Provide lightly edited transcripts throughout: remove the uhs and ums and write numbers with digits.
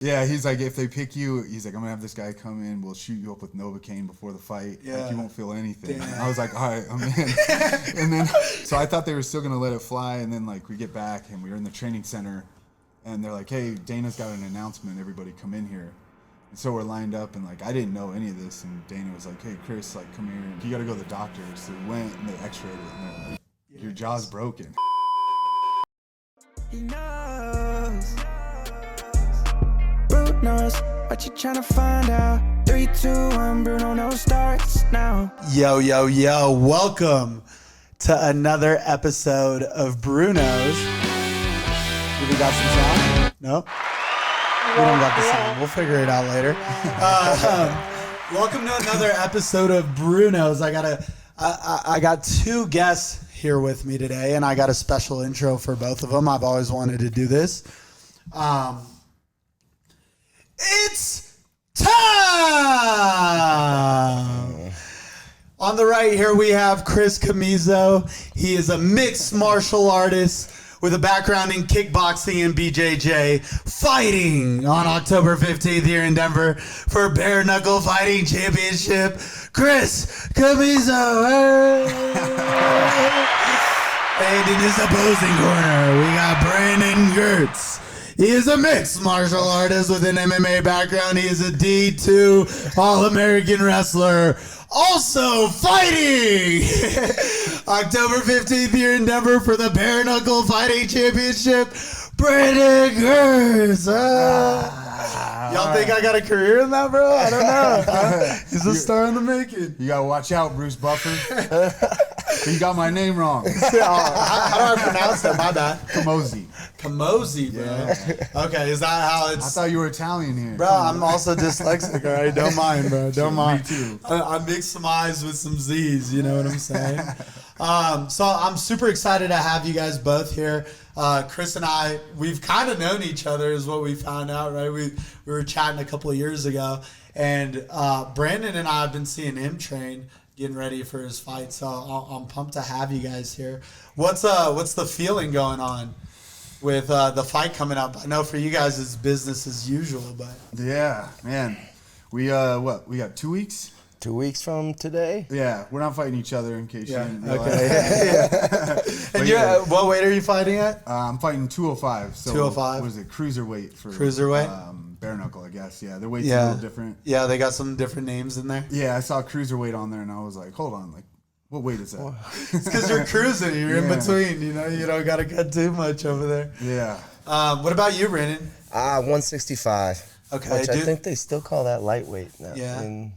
Yeah, he's like, if they pick you, he's like, I'm gonna have this guy come in. We'll shoot you up with Novocaine before the fight. Yeah. Like, you won't feel anything. Damn. And I was like, all right, I'm in. And then, so I thought they were still gonna let it fly. And then, like, we get back and we were in the training center, and they're like, hey, Dana's got an announcement. Everybody come in here. And so we're lined up, and like, I didn't know any of this. And Dana was like, hey, Chris, like, come here. You gotta go to the doctor. So we went and they X-rayed it, and they're like, your jaw's broken. He knows. BruKnows what you tryna find out. 3, 2, 1, BruKnows starts now. Yo, welcome to another episode of BruKnows. We got some sound? No? We don't got the sound. We'll figure it out later. Welcome to another episode of BruKnows. I got two guests here with me today, and I got a special intro for both of them. I've always wanted to do this. It's time! On the right here we have Allen Camozzi. He is a mixed martial artist with a background in kickboxing and BJJ, fighting on October 15th here in Denver for Bare Knuckle Fighting Championship. Allen Camozzi. And in his opposing corner, we got Brandon Girtz. He is a mixed martial artist with an MMA background. He is a D2 All-American wrestler. Also fighting October 15th here in Denver for the Bare Knuckle Fighting Championship, Brandon Girtz. Y'all think I got a career in that, bro? I don't know. He's a star in the making. You gotta watch out, Bruce Buffer. You got my name wrong. How do I pronounce that? My bad. Camozzi. Camozzi, bro. Yeah. Okay, is that how it's... I thought you were Italian here. Bro, I'm also dyslexic, all right? Don't mind, bro. Don't mind. Me too. I mix some I's with some Z's, you know what I'm saying? So I'm super excited to have you guys both here. Chris and I, we've kind of known each other is what we found out, right? We were chatting a couple of years ago, and Brandon and I have been seeing him train, getting ready for his fight, so I'm pumped to have you guys here. What's the feeling going on with the fight coming up? I know for you guys it's business as usual, but Yeah, man. We got 2 weeks? 2 weeks from today? Yeah, we're not fighting each other in case you didn't realize. Okay. And what weight are you fighting at? I'm fighting 205. So 205. What is it? Cruiserweight for bare knuckle, I guess. Yeah, their weight's a little different. Yeah, they got some different names in there. Yeah, I saw cruiserweight on there and I was like, hold on, like, what weight is that? It's because you're cruising. You're in between. You know, you don't got to cut too much over there. Yeah. What about you, Brandon? 165. Okay. Which I think they still call that lightweight now. Yeah. In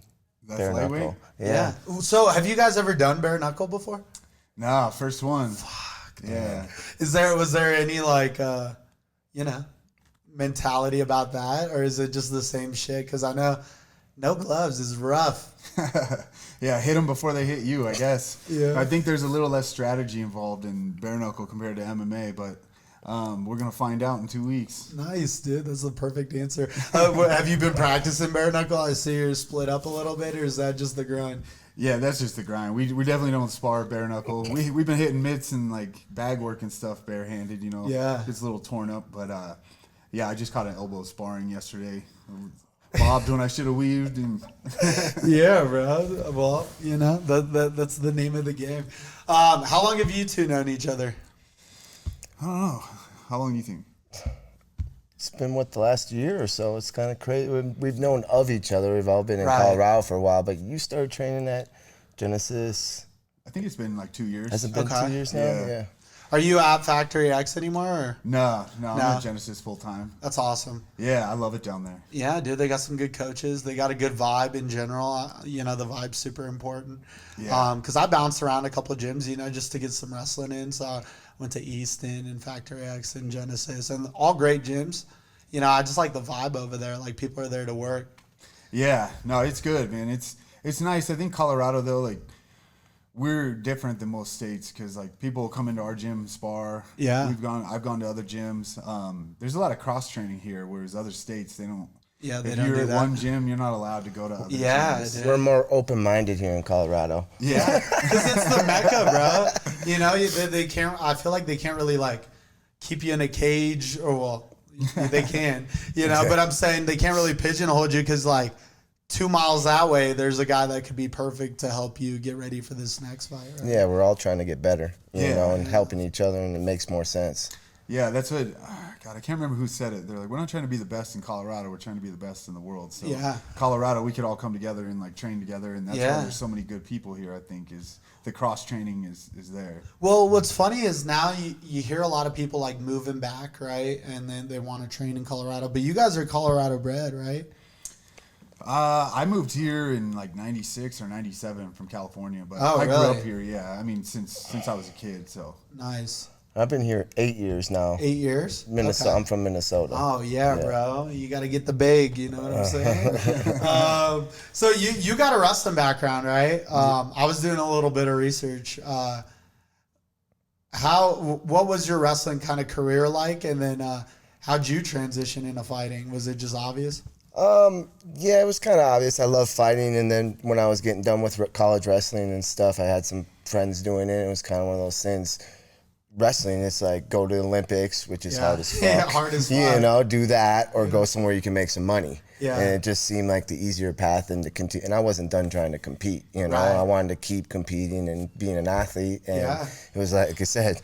That's bare lightweight? knuckle. Yeah. So, have you guys ever done bare knuckle before? Nah, first one. Fuck. Yeah. Was there any mentality about that, or is it just the same shit? Because I know no gloves is rough. Yeah, hit them before they hit you, I guess. Yeah. I think there's a little less strategy involved in bare knuckle compared to MMA, but we're going to find out in 2 weeks. Nice, dude. That's the perfect answer. Have you been practicing bare knuckle? I see you're split up a little bit, or is that just the grind? Yeah, that's just the grind. We definitely don't spar bare knuckle. We've been hitting mitts and like bag work and stuff barehanded, you know. Yeah. It's a little torn up, but yeah, I just caught an elbow sparring yesterday. Bobbed when I should have weaved. And Yeah, bro. Well, you know, that's the name of the game. How long have you two known each other? I don't know. How long do you think? It's been, the last year or so. It's kind of crazy. We've known of each other. We've all been in Right. Colorado for a while, but you started training at Genesis. I think it's been like 2 years. Has it been 2 years now? Yeah. Are you at Factory X anymore? Or? No, I'm at Genesis full time. That's awesome. Yeah, I love it down there. Yeah, dude, they got some good coaches. They got a good vibe in general. You know, the vibe's super important. Yeah. Because I bounced around a couple of gyms, you know, just to get some wrestling in. So I went to Easton and Factory X and Genesis, and all great gyms. You know, I just like the vibe over there. Like, people are there to work. Yeah, no, it's good, man. It's nice. I think Colorado, though, like, we're different than most states because like people come into our gym, spar. Yeah. I've gone to other gyms. There's a lot of cross training here, whereas other states they don't. Yeah, they if don't you're do at that. one gym, you're not allowed to go to other Yeah, gyms. dude. We're more open-minded here in Colorado. Yeah. Because it's the Mecca, bro. You know, they can't. I feel like they can't really like keep you in a cage, or well, They can, but I'm saying they can't really pigeonhole you because like 2 miles that way, there's a guy that could be perfect to help you get ready for this next fight. Right? Yeah, we're all trying to get better, you know, and helping each other, and it makes more sense. Yeah, that's what. God, I can't remember who said it. They're like, we're not trying to be the best in Colorado. We're trying to be the best in the world. So Colorado, we could all come together and like train together, and that's why there's so many good people here. I think is the cross training is there. Well, what's funny is now you hear a lot of people like moving back, right, and then they want to train in Colorado. But you guys are Colorado bred, right? I moved here in like '96 or '97 from California, but I grew up here. Yeah, I mean since I was a kid. So nice. I've been here 8 years now. 8 years? Minnesota. Okay. I'm from Minnesota. Oh, yeah, bro. You got to get the big, you know what I'm saying? So you got a wrestling background, right? I was doing a little bit of research. What was your wrestling kind of career like? And then how'd you transition into fighting? Was it just obvious? Yeah, it was kind of obvious. I love fighting, and then when I was getting done with college wrestling and stuff, I had some friends doing it. It was kind of one of those things. Wrestling, it's like go to the Olympics, which is hard as fuck. Yeah, hard as fuck. You know, do that or go somewhere you can make some money. Yeah. And it just seemed like the easier path and to continue. And I wasn't done trying to compete. You know, Right. I wanted to keep competing and being an athlete. And Yeah. it was like I said,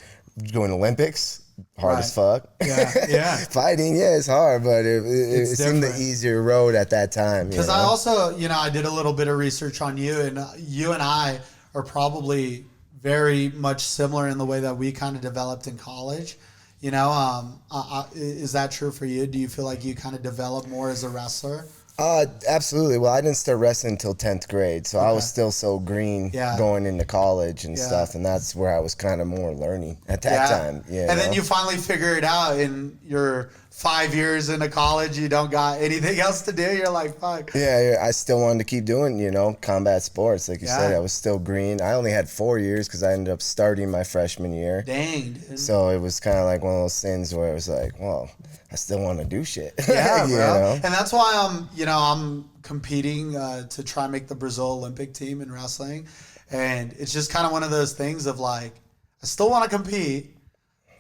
going to Olympics, hard as fuck. Yeah. Fighting, it's hard, but it seemed the easier road at that time. Because I also, I did a little bit of research on you, and you and I are probably very much similar in the way that we kind of developed in college. Is that true for you? Do you feel like you kind of developed more as a wrestler? Absolutely. Well, I didn't start wrestling until 10th grade, so I was still so green going into college and stuff, and that's where I was kind of more learning at that time. And then you finally figure it out in your 5 years into college, you don't got anything else to do. You're like, fuck. Yeah, I still wanted to keep doing, combat sports. Like you said, I was still green. I only had 4 years because I ended up starting my freshman year. Dang, dude. So it was kind of like one of those things where it was like, well, I still want to do shit. Yeah, you bro. know? And that's why I'm competing to try and make the Brazil Olympic team in wrestling. And it's just kind of one of those things of like, I still want to compete.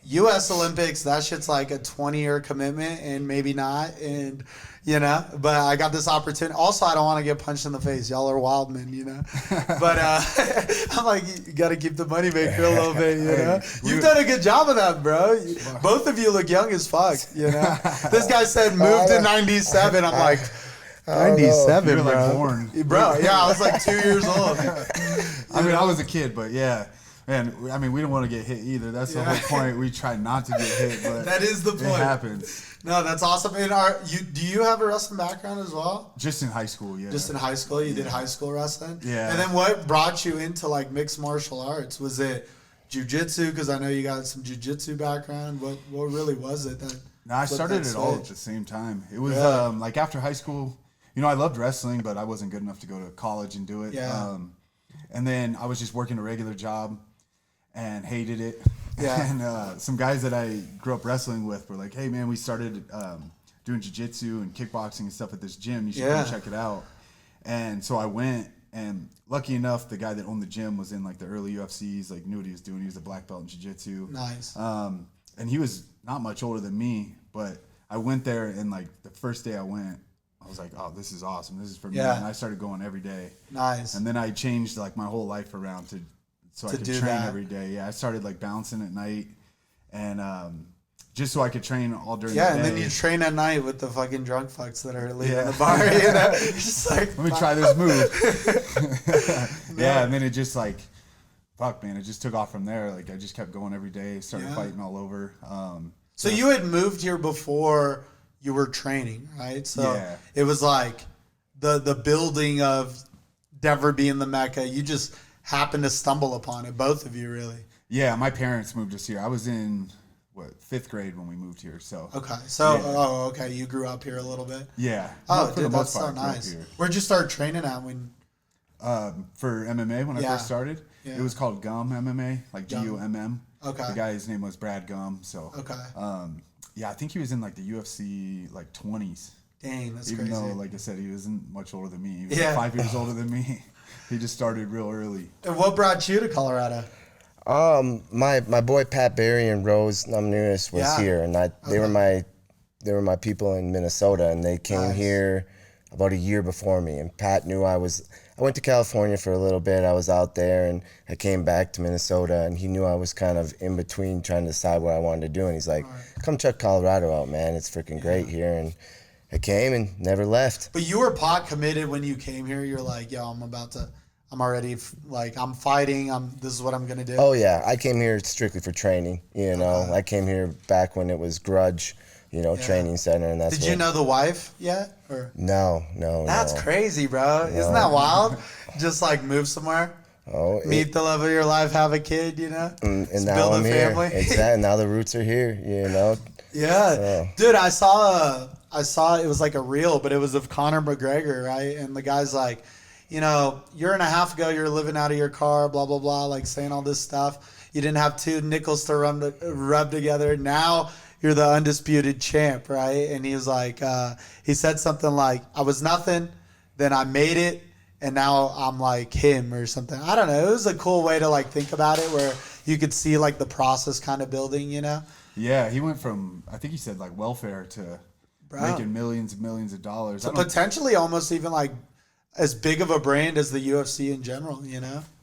U.S. Olympics, that shit's like a 20-year commitment and maybe not. And, but I got this opportunity. Also, I don't want to get punched in the face. Y'all are wild men, But I'm like, you got to keep the money maker a little bit, You've done a good job of that, bro. Both of you look young as fuck, This guy said moved in 97. I'm like, 97, You're bro. like born. Bro, yeah, I was like 2 years old. I mean, I was a kid, but yeah. Man, I mean, we don't want to get hit either. That's the whole point. We try not to get hit, but that is the point. It happens. No, that's awesome. And do you have a wrestling background as well? Just in high school, yeah. Just in high school, you did high school wrestling. Yeah. And then what brought you into like mixed martial arts? Was it jiu-jitsu? Because I know you got some jiu-jitsu background. What really was it? No, I started it all at the same time. It was like after high school. I loved wrestling, but I wasn't good enough to go to college and do it. Yeah. And then I was just working a regular job and hated it. Yeah. And some guys that I grew up wrestling with were like, hey, man, we started doing jiu-jitsu and kickboxing and stuff at this gym. You should go check it out. And so I went, and lucky enough, the guy that owned the gym was in like the early UFCs, like knew what he was doing. He was a black belt in jiu-jitsu. Nice. And he was not much older than me, but I went there, and like the first day I went, I was like, oh, this is awesome. This is for me. And I started going every day. Nice. And then I changed like my whole life around so I could train every day. Yeah, I started like bouncing at night, and just so I could train all during the day. Yeah, and then you train at night with the fucking drunk fucks that are leaving the bar. Just like, let me try this move. Yeah, and then it just like, fuck, man, it just took off from there. Like I just kept going every day, started fighting all over. So you had moved here before you were training, right? So it was like the building of Denver being the Mecca. You just happened to stumble upon it, both of you, really. Yeah, my parents moved us here. I was in 5th grade when we moved here. So okay, you grew up here a little bit. Yeah. Oh, for dude, the most that's part, so nice. Where'd you start training at when? For MMA when I first started, it was called Gum MMA, like GUMM. Okay. The guy's name was Brad Gum. So I think he was in like the UFC like 20s. Dang, that's Even crazy. though, like I said, he wasn't much older than me. He was like 5 years older than me. He just started real early. And what brought you to Colorado? My boy Pat Barry and Rose Namajunas was here, and they were my they were my people in Minnesota, and they came here about a year before me. And Pat knew I went to California for a little bit. I was out there, and I came back to Minnesota, and he knew I was kind of in between trying to decide what I wanted to do. And he's like, come check Colorado out, man. It's freaking great here. And I came and never left. But you were pot committed when you came here. You're like, yo, I'm already, I'm fighting. This is what I'm going to do. Oh, yeah. I came here strictly for training, you know. I came here back when it was Grudge, training center. And that's Did you know the wife yet? Or? No. That's crazy, bro. Isn't that wild? Just move somewhere. Oh, meet the love of your life, have a kid, and now build I'm a here. family. Exactly. Now the roots are here, Yeah, so. Dude, I saw it was like a reel, but it was of Conor McGregor, right? And the guy's like, year and a half ago, you're living out of your car, blah, blah, blah, saying all this stuff. You didn't have two nickels to rub together. Now you're the undisputed champ, right? And he was like, he said something like, I was nothing, then I made it, and now I'm like him or something. I don't know. It was a cool way to think about it, where you could see the process kind of building, Yeah, he went from, I think he said welfare to making millions and millions of dollars. So potentially almost even as big of a brand as the UFC in general,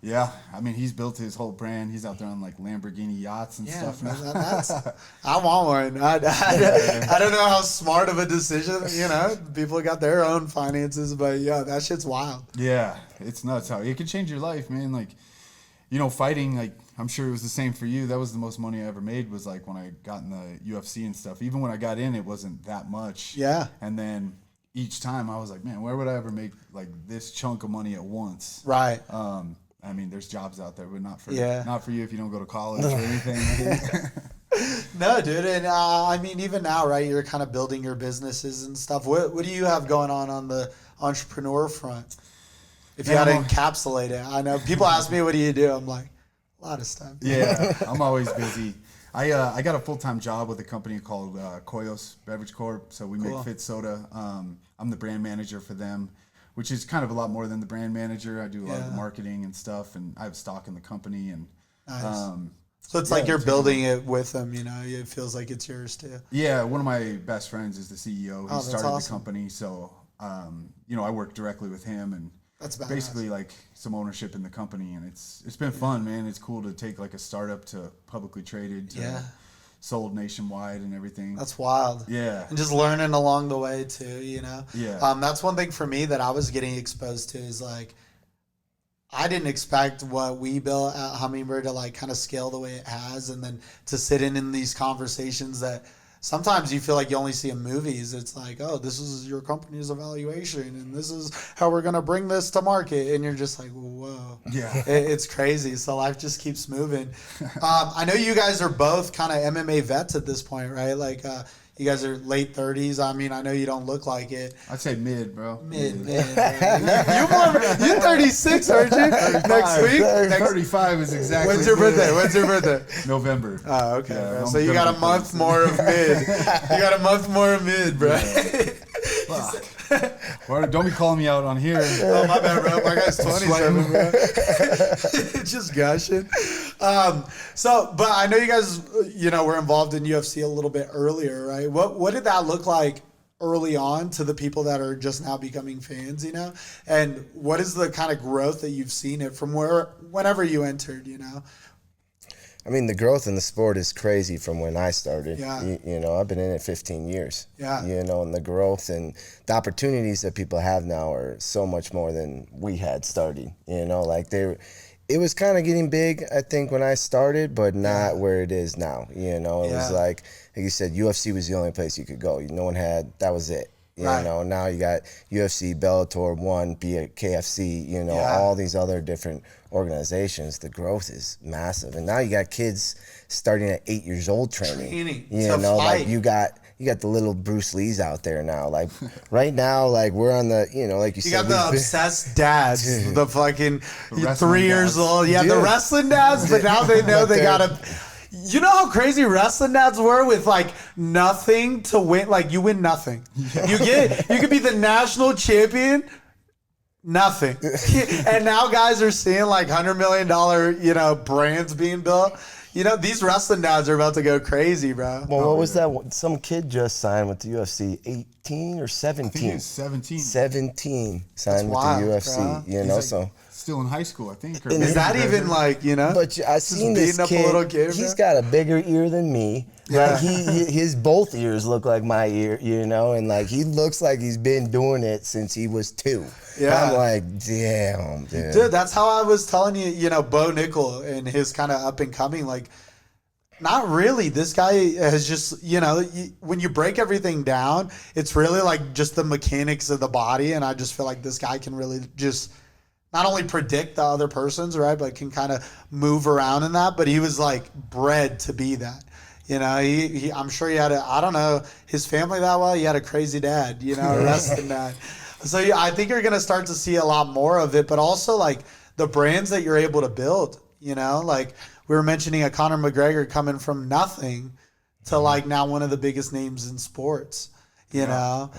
Yeah, I mean, he's built his whole brand. He's out there on Lamborghini yachts and stuff now. I want one. I don't know how smart of a decision, people got their own finances, but yeah, that shit's wild. Yeah, it's nuts how it can change your life, man. Fighting, I'm sure it was the same for you. That was the most money I ever made, was when I got in the UFC and stuff. Even when I got in, it wasn't that much. Yeah. And then each time I was like, man, where would I ever make this chunk of money at once? Right. I mean, there's jobs out there, but not for you if you don't go to college or anything. No, dude. And I mean, even now, right, you're kind of building your businesses and stuff. What do you have going on the entrepreneur front? If you had to encapsulate it. I know people ask me, what do you do? I'm like, a lot of stuff. Yeah, I'm always busy. I got a full-time job with a company called Koyos Beverage Corp. So we make Fit Soda. I'm the brand manager for them, which is kind of a lot more than the brand manager. I do a lot of the marketing and stuff, and I have stock in the company. And nice. So it's you're building it with them, it feels like it's yours too. Yeah, one of my best friends is the CEO. He started awesome. the company, so I work directly with him, and that's badass. Basically some ownership in the company, and it's been fun, man. It's cool to take a startup to publicly traded to sold nationwide and everything. That's wild. Yeah. And just learning along the way too, Yeah. That's one thing for me that I was getting exposed to is I didn't expect what we built at Hummingbird to kind of scale the way it has, and then to sit in these conversations that sometimes you feel like you only see in movies. It's oh, this is your company's evaluation, and this is how we're going to bring this to market. And you're just like, whoa. Yeah. It's crazy. So life just keeps moving. I know you guys are both kind of MMA vets at this point, right? You guys are late 30s. I mean, I know you don't look like it. I'd say mid, bro. Mid. You're 36, aren't you? 35. Next week? 35 is exactly. When's your birthday? November. Oh, okay. Yeah, so you got a month more of mid. You got a month more of mid, bro. Fuck. Well, don't be calling me out on here. Oh, my bad, bro. My guy's 27, bro. Just gushing. But I know you guys, were involved in UFC a little bit earlier, right? What did that look like early on to the people that are just now becoming fans, And what is the kind of growth that you've seen it from whenever you entered, I mean, the growth in the sport is crazy from when I started. Yeah. I've been in it 15 years. Yeah. And the growth and the opportunities that people have now are so much more than we had starting. It was kind of getting big, I think, when I started, but not where it is now. It was like you said, UFC was the only place you could go. No one had, that was it. Now you got UFC, Bellator, KFC, all these other different organizations. The growth is massive. And now you got kids starting at 8 years old training. You got the little Bruce Lees out there now. Right now, we're on the, like you said. You got the obsessed dads, the fucking 3 years dads. old. Yeah, the wrestling dads, but now they know they got to. You know how crazy wrestling dads were with nothing to win? You win nothing. Yeah. You could be the national champion, nothing. And now guys are seeing $100 million, brands being built. You know, these wrestling dads are about to go crazy, bro. Well, what was that? Some kid just signed with the UFC, 18 or 17? I think he's 17. 17 signed with wild, the UFC, bro. you know, Like so. still in high school, I think. Or Is that even like, you know? But I seen this beating up a kid, little kid, he's bro? got a bigger ear than me. Like his both ears look like my ear, you know, and like he looks like he's been doing it since he was 2. Yeah. I'm like, damn, dude. Dude, that's how I was telling you, you know, Bo Nickel and his kind of up and coming, like, not really. This guy has just, you know, when you break everything down, it's really like just the mechanics of the body. And I just feel like this guy can really just not only predict the other person's, right, but can kind of move around in that. But he was like bred to be that. You know, he I'm sure he had I don't know his family that well. He had a crazy dad, you know, wrestling dad. So yeah, I think you're going to start to see a lot more of it, but also like the brands that you're able to build, you know, like we were mentioning a Conor McGregor coming from nothing to like now one of the biggest names in sports, you know?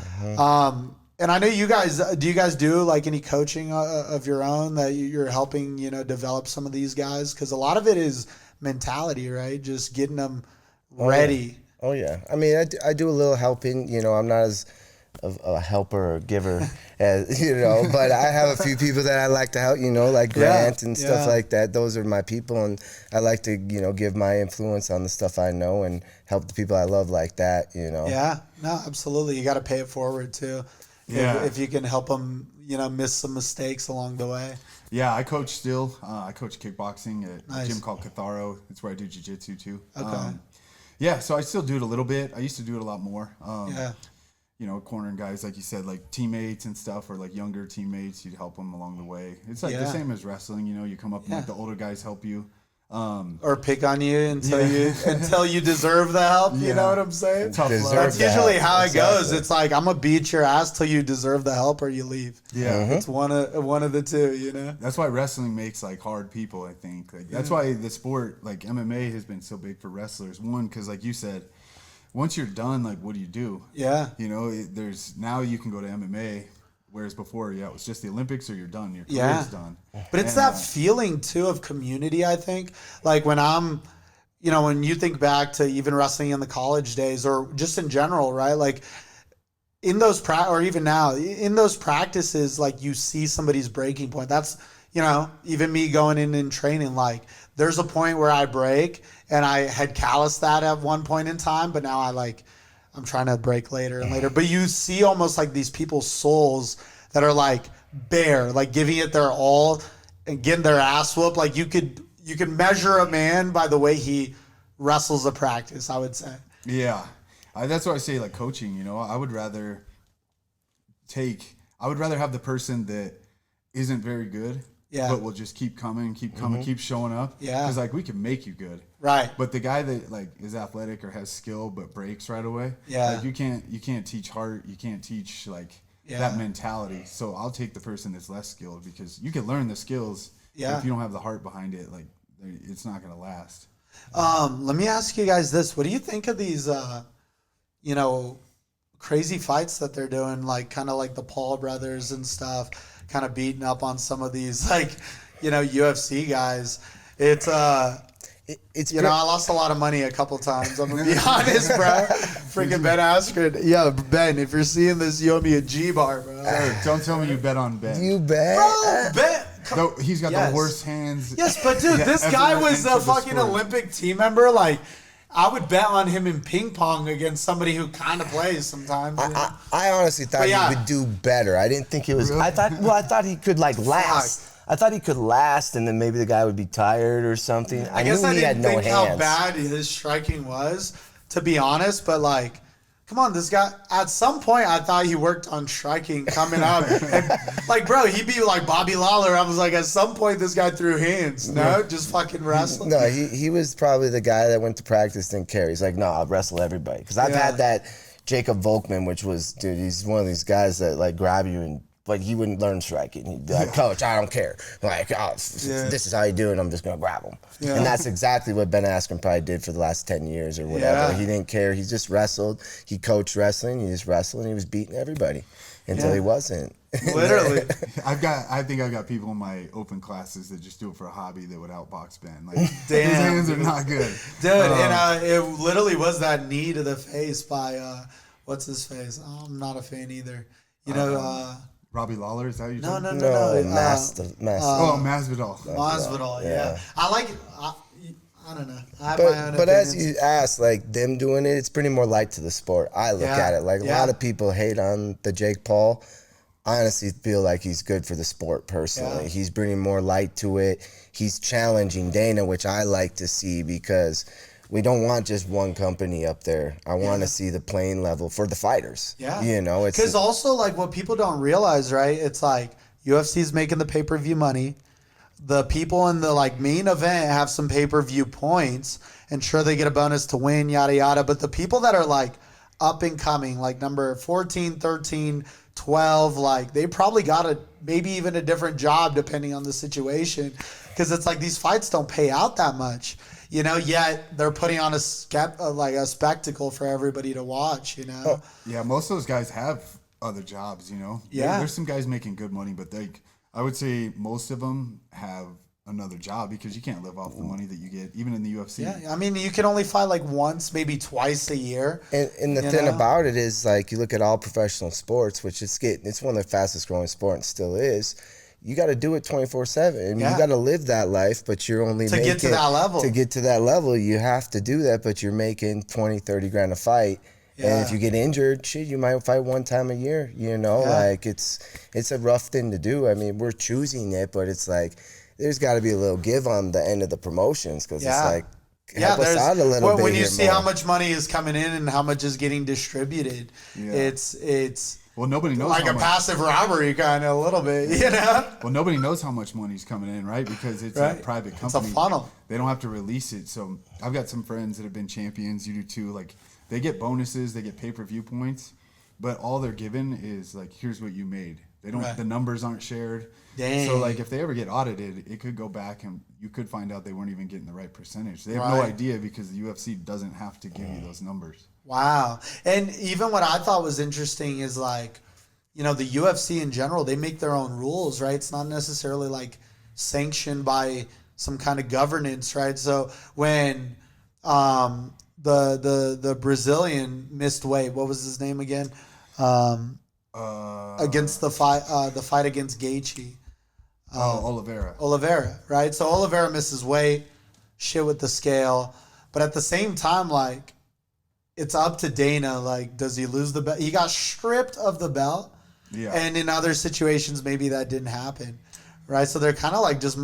And I know you guys, do you guys do like any coaching of your own that you're helping, you know, develop some of these guys? Cause a lot of it is mentality, right? Just getting them ready. Oh yeah. I mean, I do a little helping, you know, I'm not as a helper or giver as, you know, but I have a few people that I like to help, you know, like Grant and stuff like that. Those are my people, and I like to, you know, give my influence on the stuff I know and help the people I love like that, you know. Yeah, no, absolutely. You got to pay it forward too. Yeah. If you can help them, you know, miss some mistakes along the way. Yeah, I coach still. I coach kickboxing at a Nice. gym called Catharo. It's where I do jiu-jitsu too. Okay. Yeah, so I still do it a little bit. I used to do it a lot more. Yeah. You know, cornering guys, like you said, like teammates and stuff, or like younger teammates, you'd help them along the way. It's like the same as wrestling, you know, you come up and like the older guys help you. Or pick on you until you deserve the help. You know what I'm saying? Tough love. That's usually help. how it goes. Exactly. It's like I'm gonna beat your ass till you deserve the help or you leave. Yeah. It's one of the two. You know. That's why wrestling makes like hard people, I think. Like that's why the sport, like MMA, has been so big for wrestlers. One, because like you said, once you're done, like what do you do? Yeah. You know, there's now you can go to MMA, whereas before, it was just the Olympics or you're done. Your career's Yeah. done. But it's that feeling too of community, I think. Like when you know, when you think back to even wrestling in the college days or just in general, right? Like in those or even now in those practices, like you see somebody's breaking point. That's, you know, even me going in and training, like there's a point where I break and I had calloused that at one point in time, but now I'm trying to break later and later. But you see almost like these people's souls that are like bare, like giving it their all and getting their ass whooped. Like you could measure a man by the way he wrestles a practice, I would say. Yeah. That's why I say like coaching, you know, I would rather have the person that isn't very good, but will just keep coming, keep showing up. Yeah. Because like we can make you good. Right. But the guy that like is athletic or has skill but breaks right away, like you can't teach heart, you can't teach like that mentality. So I'll take the person that's less skilled because you can learn the skills. Yeah. But if you don't have the heart behind it, like it's not gonna last. Let me ask you guys this: what do you think of these, you know, crazy fights that they're doing, like kind of like the Paul brothers and stuff, kind of beating up on some of these, like, you know, UFC guys? It's you know, I lost a lot of money a couple times. I'm gonna be honest, bro. Freaking Ben Askren. Yeah, Ben, if you're seeing this, you owe me a G-bar, bro. Hey, don't tell me you bet on Ben. You bet. Bro, Ben. No, he's got the worst hands. Yes, but dude, this guy was a fucking Olympic team member. Like, I would bet on him in ping pong against somebody who kind of plays sometimes. I honestly thought he would do better. I didn't think it was. Really? I thought he could like last. I thought he could last, and then maybe the guy would be tired or something. I guess knew he had no hands. How bad his striking was, to be honest. But like, come on, this guy. At some point, I thought he worked on striking coming up. And, like, bro, he'd be like Bobby Lawler. I was like, at some point, this guy threw hands. No, just fucking wrestling. No, he was probably the guy that went to practice, didn't care. He's like, no, I'll wrestle everybody. Because I've had that Jacob Volkman, which was, dude, he's one of these guys that like grab you and. Like, he wouldn't learn striking. He'd be like, Coach, I don't care. Like, this is how you do it. I'm just going to grab him. Yeah. And that's exactly what Ben Askren probably did for the last 10 years or whatever. Yeah. He didn't care. He just wrestled. He coached wrestling. He just wrestled, and he was beating everybody. until he wasn't. Literally. I think I've got people in my open classes that just do it for a hobby that would outbox Ben. Like, Damn, his hands are not good. Dude, and it literally was that knee to the face by, what's his face? Oh, I'm not a fan either. You know, Robbie Lawler, is that what you're no, talking no, about? no. Masvidal. Masvidal, yeah. I like it. I don't know. I have my own But as opinions. you asked, like them doing it, it's pretty more light to the sport. I look at it like a lot of people hate on the Jake Paul. I honestly feel like he's good for the sport personally. Yeah. He's bringing more light to it. He's challenging Dana, which I like to see because we don't want just one company up there. I want to see the playing level for the fighters. Yeah. You know, it's because also like what people don't realize, right? It's like UFC's making the pay-per-view money. The people in the like main event have some pay-per-view points, and sure they get a bonus to win, yada yada. But the people that are like up and coming, like number 14, 13, 12, like they probably got maybe even a different job depending on the situation, because it's like these fights don't pay out that much, you know. Yet they're putting on a spectacle for everybody to watch, you know. Yeah, most of those guys have other jobs, you know. Yeah. There's some guys making good money, but I would say most of them have another job because you can't live off the money that you get, even in the UFC. Yeah, I mean, you can only fight like once, maybe twice a year. And the thing about it is, like, you look at all professional sports, which it's one of the fastest growing sports and still is. You got to do it 24/7. I mean, you got to live that life, but you're only to get to that level. To get to that level, you have to do that, but you're making 20, 30 grand a fight. Yeah. And if you get injured, shit, you might fight one time a year, you know? Like, it's a rough thing to do. I mean, we're choosing it, but it's like, there's got to be a little give on the end of the promotions because it's like, help us out a little bit. When you see how much money is coming in and how much is getting distributed, it's well, nobody knows like how a much. passive robbery kind of a little bit, you know? Well, nobody knows how much money's coming in, right? Because it's a private company. It's a funnel. They don't have to release it. So I've got some friends that have been champions. You do too. Like, they get bonuses, they get pay-per-view points, but all they're given is like, here's what you made. They don't. The numbers aren't shared. Dang. So like, if they ever get audited, it could go back and you could find out they weren't even getting the right percentage. They have no idea because the UFC doesn't have to give you those numbers. Wow. And even what I thought was interesting is like, you know, the UFC in general, they make their own rules, right? It's not necessarily like sanctioned by some kind of governance, right? So when the Brazilian missed weight, what was his name again? Against the fight against Gaethje. Oliveira, right? So Oliveira misses weight, shit with the scale, but at the same time, like, it's up to Dana. Like, does he lose the belt? He got stripped of the belt. Yeah. And in other situations, maybe that didn't happen, right? So they're kind of like just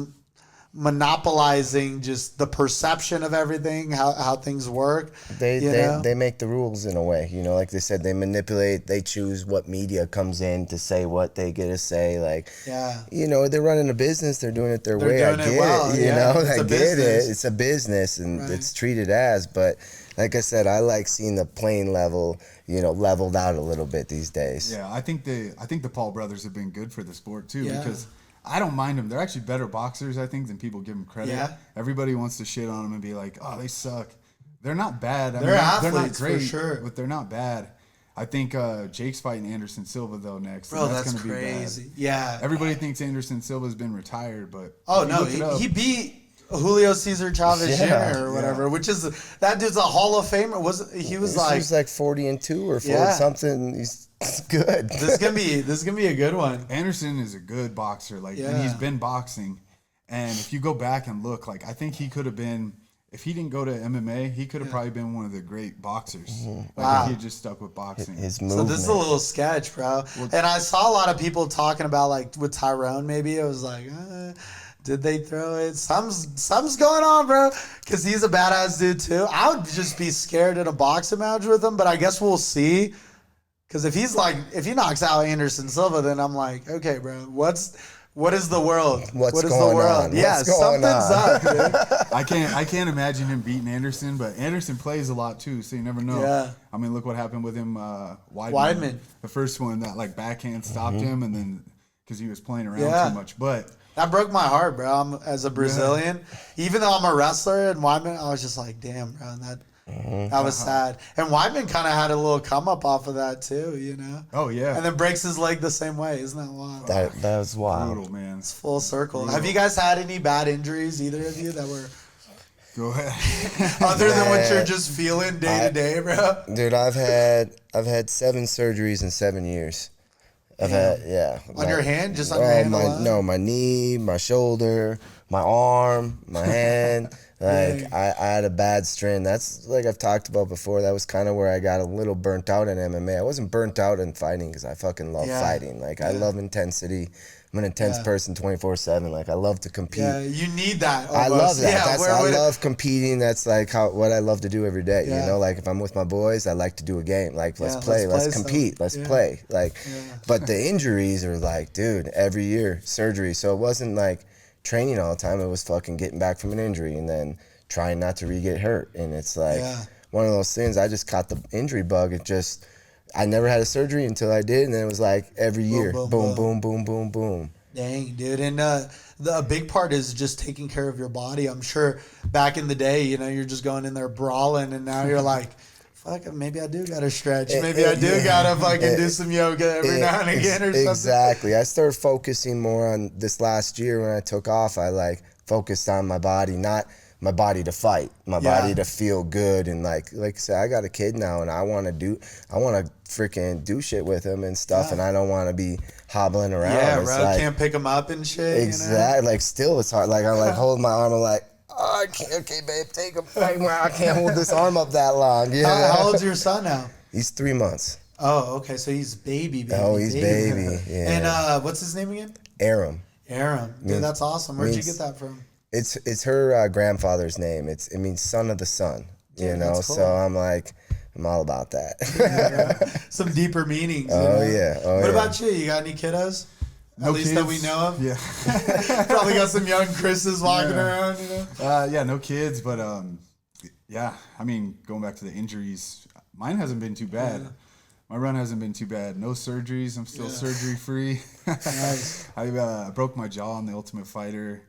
monopolizing just the perception of everything, how things work. They make the rules in a way, you know, like they said, they manipulate, they choose what media comes in to say what they get to say. Like, you know, they're running a business, they're doing it their way. I get it, you know, I get it. It's a business and it's treated as, but like I said, I like seeing the playing level, you know, leveled out a little bit these days. Yeah, I think the Paul brothers have been good for the sport too because I don't mind them. They're actually better boxers, I think, than people give them credit. Yeah. Everybody wants to shit on them and be like, "Oh, they suck." They're not bad. They're athletes, they're not great, for sure, but they're not bad. I think Jake's fighting Anderson Silva though next. Bro, that's gonna crazy. Be bad. Yeah. Everybody thinks Anderson Silva's been retired, but he beat Julio Cesar Chavez Jr. or whatever, which is that dude's a Hall of Famer. He was like 40-2 or 4 something. He's good. This is gonna be a good one. Anderson is a good boxer, and he's been boxing. And if you go back and look, like, I think he could have been, if he didn't go to MMA, he could have probably been one of the great boxers. If he had just stuck with boxing. His movement. So this is a little sketch, bro. And I saw a lot of people talking about, like, with Tyrone, maybe it was like, did they throw it? Something's going on, bro. Because he's a badass dude too. I would just be scared in a boxing match with him, but I guess we'll see. Because if he knocks out Anderson Silva, then I'm like, okay, bro, what is the world? What is the world? On? Yeah, something's up, dude. I can't imagine him beating Anderson, but Anderson plays a lot too, so you never know. Yeah. I mean, look what happened with him, Weidman. The first one, that like backhand stopped him, and then because he was playing around too much, but. That broke my heart, bro. As a Brazilian, even though I'm a wrestler and Weidman, I was just like, damn, bro. That was sad. And Weidman kind of had a little come up off of that too, you know? Oh, yeah. And then breaks his leg the same way. Isn't that wild? That was wild. Brutal, man. It's full circle. Brutal. Have you guys had any bad injuries, either of you, that were Go ahead. other than what you're just feeling day to day, bro? Dude, I've had 7 surgeries in 7 years. I've had, On your hand? Just on your hand alone? my knee, my shoulder, my arm, my hand. Like, I had a bad strain. That's, like I've talked about before, that was kind of where I got a little burnt out in MMA. I wasn't burnt out in fighting because I fucking love fighting. Like, I love intensity. I'm an intense person 24/7. Like, I love to compete. Yeah, you need that almost. I love that. Yeah, I love competing. That's like what I love to do every day. Yeah. You know, like if I'm with my boys, I like to do a game. Like let's play, let's compete, let's play. Like, but the injuries are like, dude, every year surgery. So it wasn't like training all the time. It was fucking getting back from an injury and then trying not to re-get hurt. And it's like one of those things. I just caught the injury bug. I never had a surgery until I did, and then it was like every year, boom, boom, boom, boom, boom. Dang, dude. And the big part is just taking care of your body. I'm sure back in the day, you know, you're just going in there brawling, and now you're like, fuck, maybe I do got to stretch. Maybe I do got to fucking do some yoga every now and again or something. Exactly. I started focusing more on this last year when I took off. I like focused on my body, not my body to fight, my body to feel good. And like I said, I got a kid now and I want to freaking do shit with him and stuff. And I don't want to be hobbling around. Yeah, it's bro, like, can't pick him up and shit. Exactly. You know? Like still it's hard. Like I'm like holding my arm. I'm like, oh, I can't. Okay, babe, take him. I can't hold this arm up that long. Yeah. How old's your son now? He's 3 months. Oh, okay. So he's baby. Oh, he's baby. Yeah. And what's his name again? Aram. Dude, that's awesome. Where'd you get that from? It's her grandfather's name. It means son of the sun. You know, cool. So I'm all about that. Some deeper meanings. Oh, you know? yeah. What about you? You got any kiddos? No At least kids. that we know of? Yeah. Probably got some young Chris's walking around, you know? Yeah, no kids, but yeah, I mean, going back to the injuries, mine hasn't been too bad. Yeah. My run hasn't been too bad. No surgeries. I'm still surgery free. Nice. I broke my jaw on the Ultimate Fighter.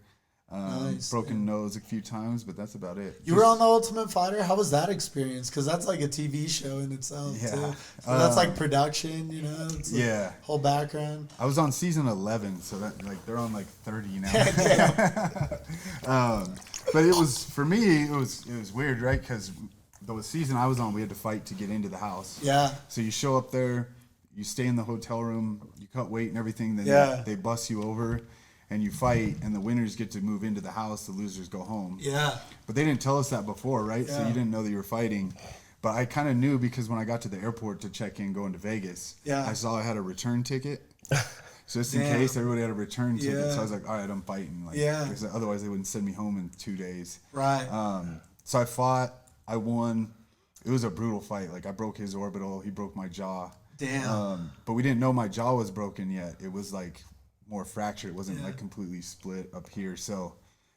Broken nose a few times, but that's about it. You were on the Ultimate Fighter? How was that experience? Because that's like a TV show in itself, too. So that's like production, you know? It's like whole background. I was on season 11, so that like they're on like 30 now. But it was, for me, it was weird, right? Because the season I was on, we had to fight to get into the house. Yeah. So you show up there, you stay in the hotel room, you cut weight and everything, then they bus you over. And you fight, and the winners get to move into the house, the losers go home. Yeah. But they didn't tell us that before, right? Yeah. So you didn't know that you were fighting. But I kind of knew because when I got to the airport to check in going to Vegas, I saw I had a return ticket. So just in case, everybody had a return ticket. So I was like, all right, I'm fighting. Like, because otherwise they wouldn't send me home in 2 days. Right. So I fought. I won. It was a brutal fight. Like, I broke his orbital. He broke my jaw. Damn. But we didn't know my jaw was broken yet. It was like more fractured. It wasn't like completely split up here. So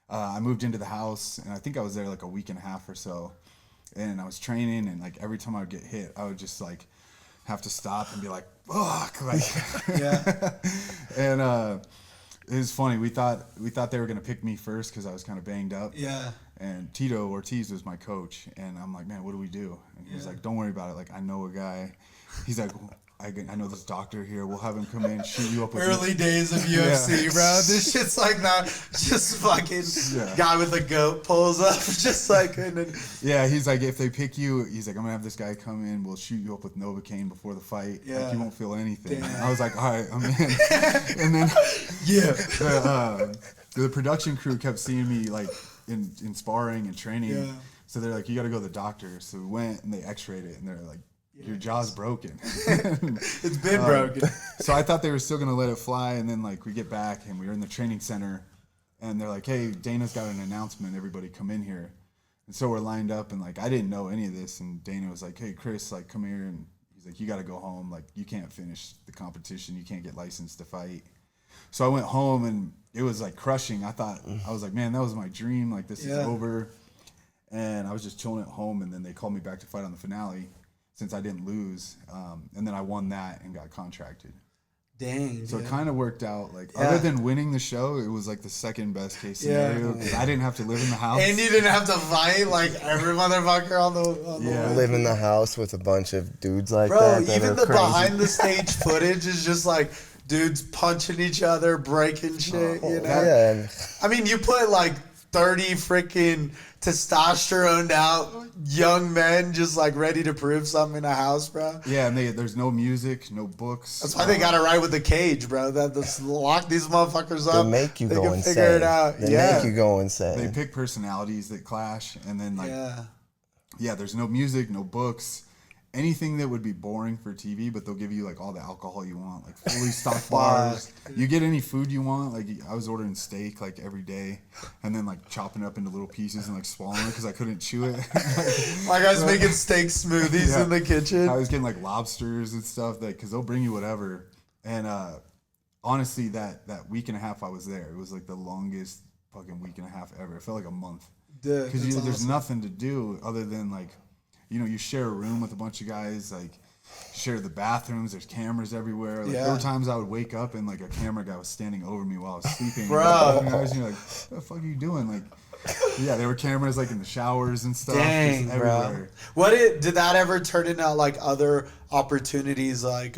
I moved into the house, and I think I was there like a week and a half or so. And I was training, and like every time I would get hit, I would just like have to stop and be like, fuck. Like, And it was funny. We thought they were gonna pick me first because I was kind of banged up. Yeah. And Tito Ortiz was my coach, and I'm like, man, what do we do? And he was like, don't worry about it. Like, I know a guy. He's like, I know this doctor here. We'll have him come in, shoot you up with early days of UFC, bro. This shit's like not just fucking guy with a goat pulls up, just like. And then, he's like, if they pick you, he's like, I'm gonna have this guy come in. We'll shoot you up with Novocaine before the fight. Yeah. Like, you won't feel anything. I was like, all right, I'm in. And then the production crew kept seeing me like in sparring and training. Yeah. So they're like, you got to go to the doctor. So we went and they X-rayed it, and they're like, your jaw's broken. It's been broken. So I thought they were still going to let it fly. And then like we get back and we were in the training center and they're like, hey, Dana's got an announcement. Everybody come in here. And so we're lined up and like, I didn't know any of this. And Dana was like, hey, Chris, like come here. And he's like, you got to go home. Like you can't finish the competition. You can't get licensed to fight. So I went home and it was like crushing. I was like, man, that was my dream. Like this is over. And I was just chilling at home. And then they called me back to fight on the finale, since I didn't lose, and then I won that and got contracted. Dang. So dude. it kind of worked out. Like other than winning the show, it was like the second best case scenario because I didn't have to live in the house. And you didn't have to fight like every motherfucker on the way. Live in the house with a bunch of dudes like Bro, that. even the crazy. behind the stage footage is just like dudes punching each other, breaking shit, you know? Yeah. I mean, you put like 30 freaking testosterone out young men just like ready to prove something in a house, bro. Yeah, and there's no music, no books. That's why they got it right with the cage, bro. That's lock these motherfuckers up. They make you they go can insane. figure it out. They make you go insane. They pick personalities that clash, and then like, there's no music, no books, anything that would be boring for TV, but they'll give you like all the alcohol you want, like fully stocked bars. You get any food you want. Like I was ordering steak like every day, and then like chopping it up into little pieces and like swallowing it because I couldn't chew it. My guy's making steak smoothies in the kitchen. I was getting like lobsters and stuff because they'll bring you whatever. And honestly, that week and a half I was there, it was like the longest fucking week and a half ever. It felt like a month because there's nothing to do other than like, you know, you share a room with a bunch of guys, like share the bathrooms, there's cameras everywhere. Like there were times I would wake up and like a camera guy was standing over me while I was sleeping. Bro. And I was like, what the fuck are you doing? Like, yeah, there were cameras like in the showers and stuff. Dang, just everywhere. Bro. Did that ever turn into like other opportunities, like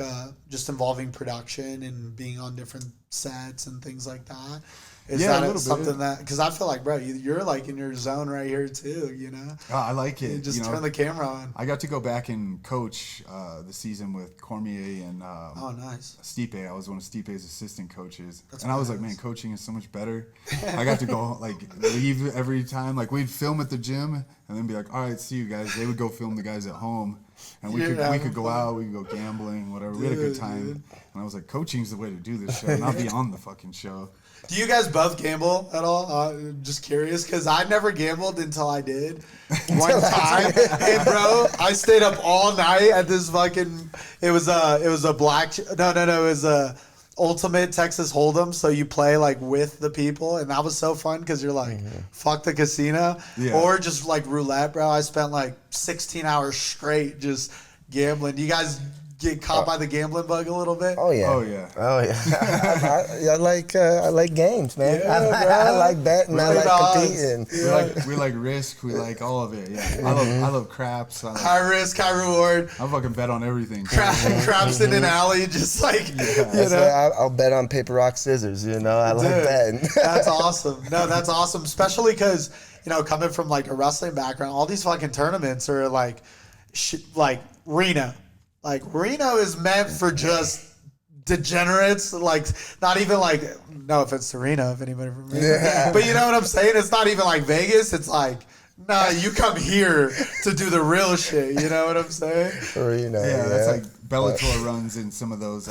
just involving production and being on different sets and things like that? Is that something that, because I feel like, bro, you're like in your zone right here too, you know? I like it. You just turn the camera on. I got to go back and coach the season with Cormier and nice. Stipe. I was one of Stipe's assistant coaches. I was like, man, coaching is so much better. I got to go like leave every time. Like we'd film at the gym and then be like, all right, see you guys. They would go film the guys at home. And we could go out, we could go gambling, whatever. We had a good time. And I was like, coaching's the way to do this show, not be on the fucking show. Do you guys both gamble at all? Just curious, because I never gambled until I did one time. And bro, I stayed up all night at this fucking. It was a black. No. It was a ultimate Texas Hold'em. So you play like with the people, and that was so fun because you're like, fuck the casino, or just like roulette, bro. I spent like 16 hours straight just gambling. Do you guys get caught by the gambling bug a little bit? Oh yeah. I like games, man. I like betting. I like competing. We like risk. We like all of it. Yeah, I love craps. High risk, high reward. I fucking bet on everything. Craps in an alley, just like I'll bet on paper, rock, scissors. You know, I like betting. That's awesome. No, that's awesome, especially because coming from like a wrestling background, all these fucking tournaments are like Reno. Like Reno is meant for just degenerates, like not even like, no offense to Reno if anybody from Reno, but you know what I'm saying? It's not even like Vegas. It's like, nah, you come here to do the real shit. You know what I'm saying? Reno, that's like Bellator runs in some of those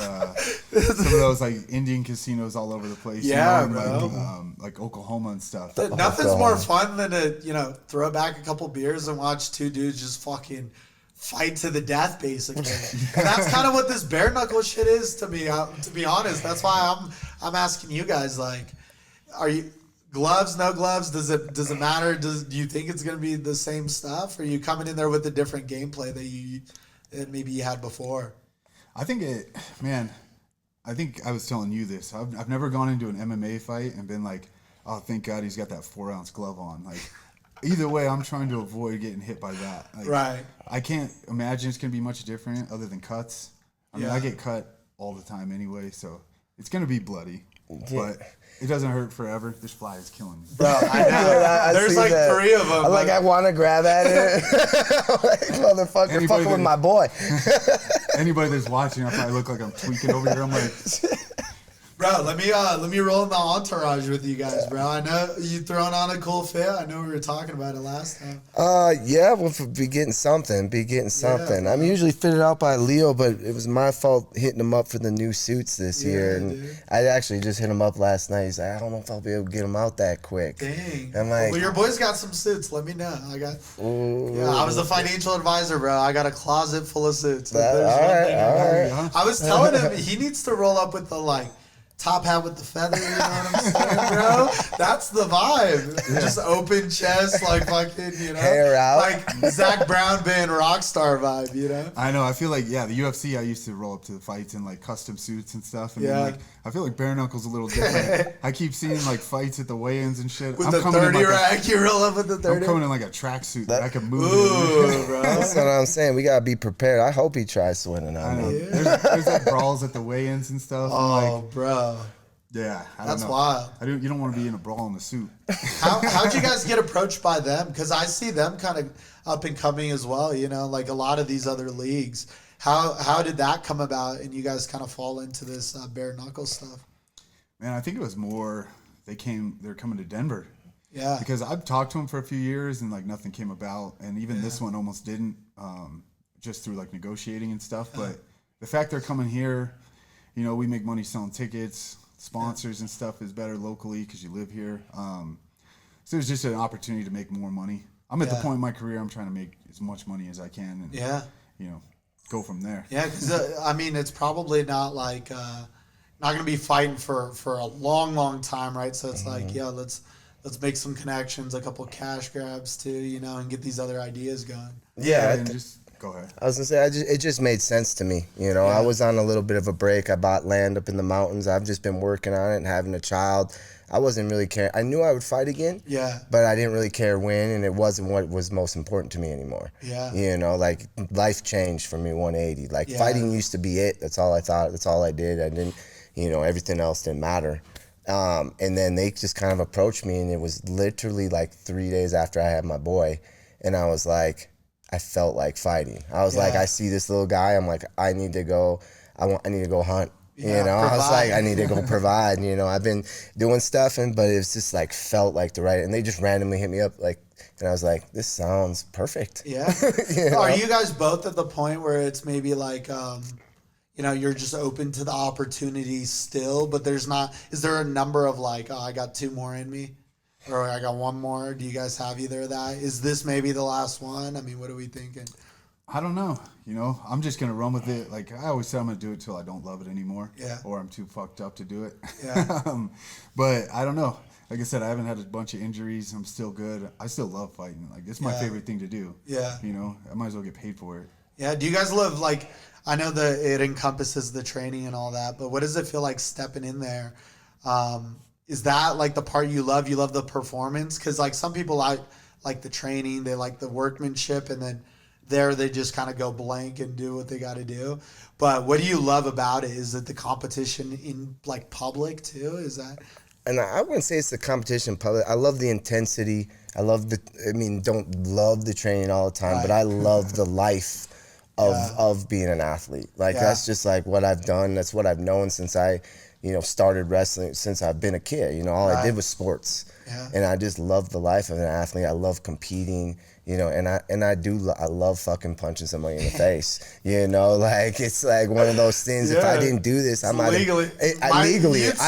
like Indian casinos all over the place. Yeah, bro. Like Oklahoma and stuff. Nothing's more fun than to throw back a couple beers and watch two dudes just fucking fight to the death, basically. And that's kind of what this bare knuckle shit is to me. To be honest, that's why I'm asking you guys, like, are you gloves, no gloves? Does it matter? Do you think it's gonna be the same stuff? Or are you coming in there with a different gameplay that maybe you had before? I think I think I was telling you this. I've never gone into an MMA fight and been like, oh, thank God he's got that 4-ounce glove on. Like, either way, I'm trying to avoid getting hit by that. Like, right. I can't imagine it's going to be much different other than cuts. I mean, I get cut all the time anyway, so it's going to be bloody. But it doesn't hurt forever. This fly is killing me. Bro, I know. There's like that. 3 of them. I want to grab at it. Like, motherfucker, fucking with my boy. Anybody that's watching, I probably look like I'm tweaking over here. I'm like... Bro, let me roll in the entourage with you guys, bro. I know you throwing on a cool fit. I know we were talking about it last time. Yeah, we'll be getting something. Yeah, I'm usually fitted out by Leo, but it was my fault hitting him up for the new suits this year. And dude, I actually just hit him up last night. He's like, I don't know if I'll be able to get him out that quick. Dang. I'm like, well, your boy's got some suits. Let me know. I was the financial advisor, bro. I got a closet full of suits. All right. I was telling him he needs to roll up with the top hat with the feather, you know what I'm saying, bro? That's the vibe. Just open chest, like fucking, you know, hair out, like Zach Brown band rock star vibe, you know? I know. I feel like, the UFC, I used to roll up to the fights in like custom suits and stuff. And then, like, I feel like bare knuckles a little different. I keep seeing like fights at the weigh-ins and shit. With the 30 rack, you roll up with the 30. I'm coming in like a tracksuit that I can move. Ooh, bro. That's what I'm saying. We gotta be prepared. I hope he tries swinging on I know. me. There's like brawls at the weigh-ins and stuff. Oh, bro. Yeah, I don't That's know. wild. You don't want to be in a brawl in a suit. How'd you guys get approached by them? Because I see them kind of up and coming as well, you know, like a lot of these other leagues. How did that come about and you guys kind of fall into this bare knuckle stuff? Man, I think it was more they're coming to Denver. Yeah. Because I've talked to them for a few years and like nothing came about. And even this one almost didn't, just through like negotiating and stuff. But the fact they're coming here, you know, we make money selling tickets. Sponsors and stuff is better locally because you live here. So it's just an opportunity to make more money. I'm at the point in my career I'm trying to make as much money as I can and, you know, go from there. Yeah, because, I mean, it's probably not like not going to be fighting for a long, long time, right? So it's like, let's make some connections, a couple of cash grabs too, you know, and get these other ideas going. Yeah, and just go ahead. I was gonna say, it just made sense to me. You know, I was on a little bit of a break. I bought land up in the mountains. I've just been working on it and having a child. I wasn't really caring. I knew I would fight again. Yeah. But I didn't really care when, and it wasn't what was most important to me anymore. Yeah. You know, like life changed for me 180. Like fighting used to be it. That's all I thought. That's all I did. I didn't, you know, everything else didn't matter. And then they just kind of approached me, and it was literally like 3 days after I had my boy, and I was like, I felt like fighting. I was like, I see this little guy. I'm like, I need to go hunt. You know, provide. I was like, I need to go provide. You know, I've been doing stuff, but it was just like felt like the right. And they just randomly hit me up, like, and I was like, this sounds perfect. Yeah. You know? Are you guys both at the point where it's maybe like, you know, you're just open to the opportunities still, but there's not? Is there a number of like, I got 2 more in me? Or I got 1 more. Do you guys have either of that? Is this maybe the last one? I mean, what are we thinking? I don't know. You know, I'm just going to run with it. Like I always say, I'm going to do it till I don't love it anymore. Yeah. Or I'm too fucked up to do it. Yeah. But I don't know. Like I said, I haven't had a bunch of injuries. I'm still good. I still love fighting. Like it's my favorite thing to do. Yeah. You know, I might as well get paid for it. Yeah. Do you guys live like, I know that it encompasses the training and all that, but what does it feel like stepping in there? Is that like the part you love? You love the performance? Because like some people like the training, they like the workmanship, and then they just kind of go blank and do what they got to do. But what do you love about it? Is it the competition in like public too? Is that? And I wouldn't say it's the competition in public. I love the intensity. don't love the training all the time, but I love the life of being an athlete. Like that's just like what I've done. That's what I've known since I started wrestling, since I've been a kid. You know, all I did was sports. Yeah. And I just love the life of an athlete. I love competing, and I love fucking punching somebody in the face. Like it's like one of those things. If I didn't do this, I might legally. I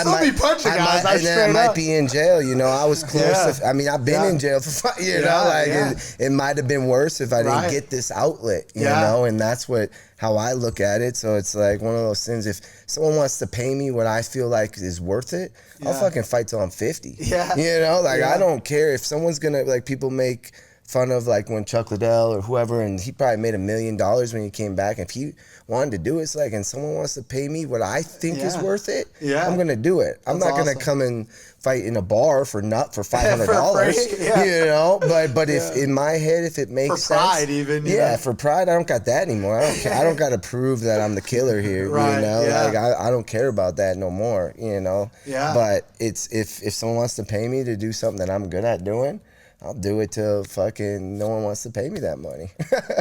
might be punching guys. I might be in jail. I was close. To, I've been in jail for 5 years. It might have been worse if I didn't get this outlet. You know, and that's how I look at it. So it's like one of those things. If someone wants to pay me what I feel like is worth it, I'll fucking fight till I'm 50. Yeah. I don't care if someone's gonna, like, people make fun of like when Chuck Liddell or whoever, and he probably made $1 million when he came back. If he wanted to do it, it's like, and someone wants to pay me what I think is worth it, I'm gonna do it. I'm not gonna come and fight in a bar for $500. But if in my head, if it makes for pride, sense, even for pride, I don't got that anymore. I don't care. I don't got to prove that I'm the killer here. Like I don't care about that no more. But it's if someone wants to pay me to do something that I'm good at doing, I'll do it till fucking no one wants to pay me that money.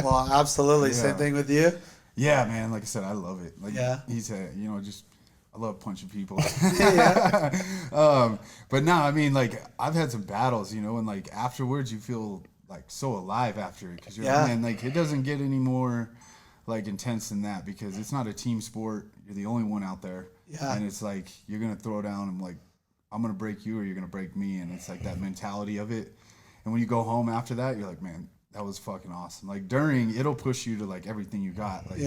Well, absolutely. Same thing with you. Yeah, man. Like I said, I love it. Like he said, I love punching people. But no, like I've had some battles, and like afterwards you feel like so alive after it, because you're like, man, like it doesn't get any more like intense than that, because it's not a team sport. You're the only one out there. Yeah. And it's like you're gonna throw down. I'm gonna break you or you're gonna break me, and it's like that mentality of it. And when you go home after that, you're like, man, that was fucking awesome. Like it'll push you to like everything you got. Like,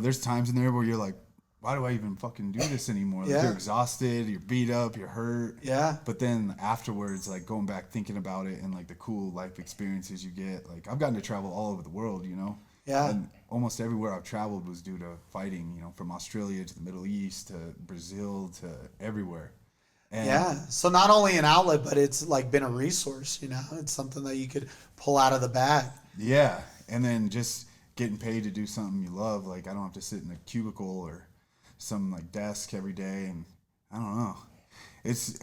there's times in there where you're like, why do I even fucking do this anymore? Like, Yeah. you're exhausted, you're beat up, you're hurt. Yeah. But then afterwards, like going back thinking about it and like the cool life experiences you get, like I've gotten to travel all over the world, you know? Yeah. And almost everywhere I've traveled was due to fighting, you know, from Australia to the Middle East to Brazil to everywhere. And Yeah. So not only an outlet, but it's like been a resource, you know, it's something that you could pull out of the bag. Yeah. And then just getting paid to do something you love. Like I don't have to sit in a cubicle or some like desk every day. And I don't know.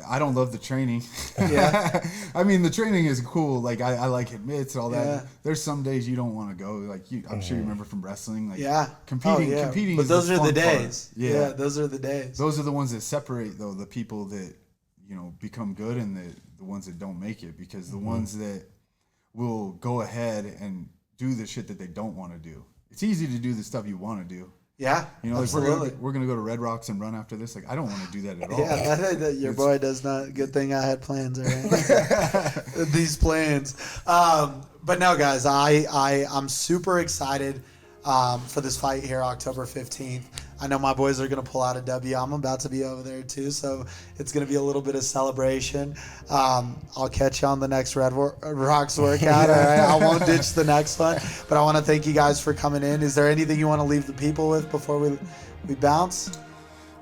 I don't love the training. Yeah. I mean, the training is cool. Like I like hit mitts, all that. Yeah. There's some days you don't want to go. Like I'm sure you remember from wrestling. Like Yeah. competing. Oh, yeah. Competing. But is those the are the fun part. days. Yeah. Those are the days. Those are the ones that separate though the people that, you know, become good and the ones that don't make it, because the ones that will go ahead and do the shit that they don't want to do. It's easy to do the stuff you want to do. Yeah. You know, like absolutely. we're gonna go to Red Rocks and run after this. Like I don't want to do that at all. Yeah, your boy does not. Good thing I had plans, all right? These plans. But no, guys, I'm super excited for this fight here, October 15th. I know my boys are going to pull out a W. I'm about to be over there too, so it's going to be a little bit of celebration. I'll catch you on the next Red Rocks workout. All right? I won't ditch the next one, but I want to thank you guys for coming in. Is there anything you want to leave the people with before we bounce?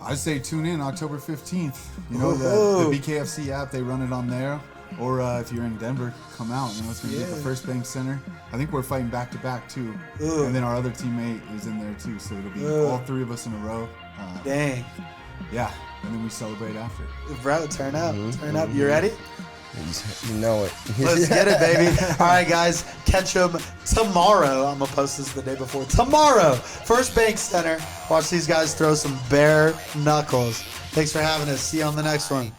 I'd say tune in October 15th. You know, the BKFC app, they run it on there. Or if you're in Denver, come out. You know, it's going to be at the First Bank Center. I think we're fighting back-to-back, too. And then our other teammate is in there, too. So it'll be all three of us in a row. Dang. Yeah. And then we celebrate after. Bro, turn up. Turn up. You ready? You know it. Let's get it, baby. All right, guys. Catch them tomorrow. I'm going to post this the day before. Tomorrow, First Bank Center. Watch these guys throw some bare knuckles. Thanks for having us. See you on the next one.